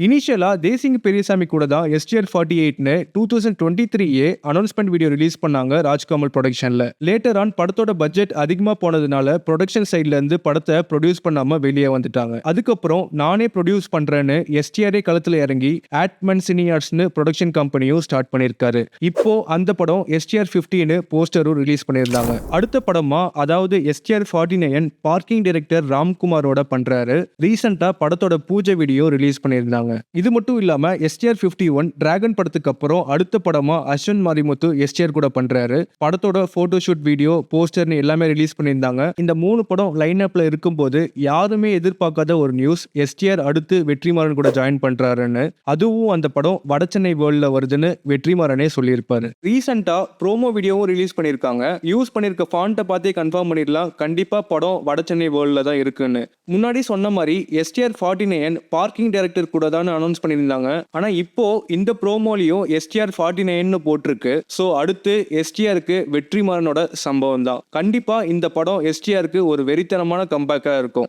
இனிஷியலா தேசிங் பெரியசாமி கூட தான் எஸ்டிஆர் 48ன்னு 2023 அனௌன்ஸ்மெண்ட் வீடியோ ரிலீஸ் பண்ணாங்க ராஜ்கமல் ப்ரொடக்ஷன்ல. லேட்டர் ஆன் படத்தோட பட்ஜெட் அதிகமா போனதுனால ப்ரொடக்ஷன் சைட்ல இருந்து படத்தை ப்ரொடியூஸ் பண்ணாம வெளியே வந்துட்டாங்க. அதுக்கப்புறம் நானே ப்ரொடியூஸ் பண்றேன்னு எஸ்டிஆரே களத்துல இறங்கி ஆட்மன் சினியார்ட்ஸ்னு ப்ரொடக்ஷன் கம்பெனியும் ஸ்டார்ட் பண்ணிருக்காரு. இப்போ அந்த படம் எஸ்டிஆர் 50ன்னு போஸ்டரும் ரிலீஸ் பண்ணியிருந்தாங்க. அடுத்த படமா அதாவது எஸ்டிஆர் 49 பார்க்கிங் டைரக்டர் ராம்குமாரோட பண்றாரு. ரீசெண்டா படத்தோட பூஜை வீடியோ ரிலீஸ் பண்ணியிருந்தாங்க. இது மட்டும் இல்லாம எஸ்டிஆர் 51 டிராகன் படத்துக்கு அப்புறம் அடுத்த படமா அஸ்வின் மாரிமுத்து எஸ்டிஆர் கூட பண்றாரு. படத்தோட போட்டோ ஷூட் வீடியோ போஸ்டர்னு எல்லாமே ரிலீஸ் பண்ணியிருந்தாங்க. இந்த 3 படம் லைன் அப்ல இருக்கும்போது யாருமே எதிர்பார்க்காத ஒரு நியூஸ் எஸ்டிஆர் அடுத்து வெற்றிமாறன் கூட ஜாயின் பண்றாருன்னு. அதுவும் அந்த படம் வடசென்னை வேர்ல்ட்ல வருதுன்னு வெற்றிமாறனே சொல்லியிருப்பாரு. ரீசெண்டா ப்ரோமோ வீடியோவும் ரிலீஸ் பண்ணியிருக்காங்க. யூஸ் பண்ணிருக்க ஃபாண்ட்டை பார்த்தே கன்ஃபார்ம் பண்ணிடலாம் கண்டிப்பா படம் வடசென்னை வேர்ல்ட்ல தான் இருக்குன்னு. முன்னாடி சொன்ன மாதிரி எஸ்டிஆர் 49 பார்க்கிங் டைரக்டர் கூட தான் அனௌன்ஸ் பண்ணியிருந்தாங்க. ஆனா இப்போ இந்த ப்ரோமோலையும் எஸ்டிஆர் 49ன்னு போட்டிருக்கு. சோ அடுத்து எஸ்டிஆருக்கு வெற்றிமாறனோட சம்பவம் தான். கண்டிப்பா இந்த படம் எஸ்டிஆருக்கு ஒரு வெறித்தனமான கம்பேக்கா இருக்கும்.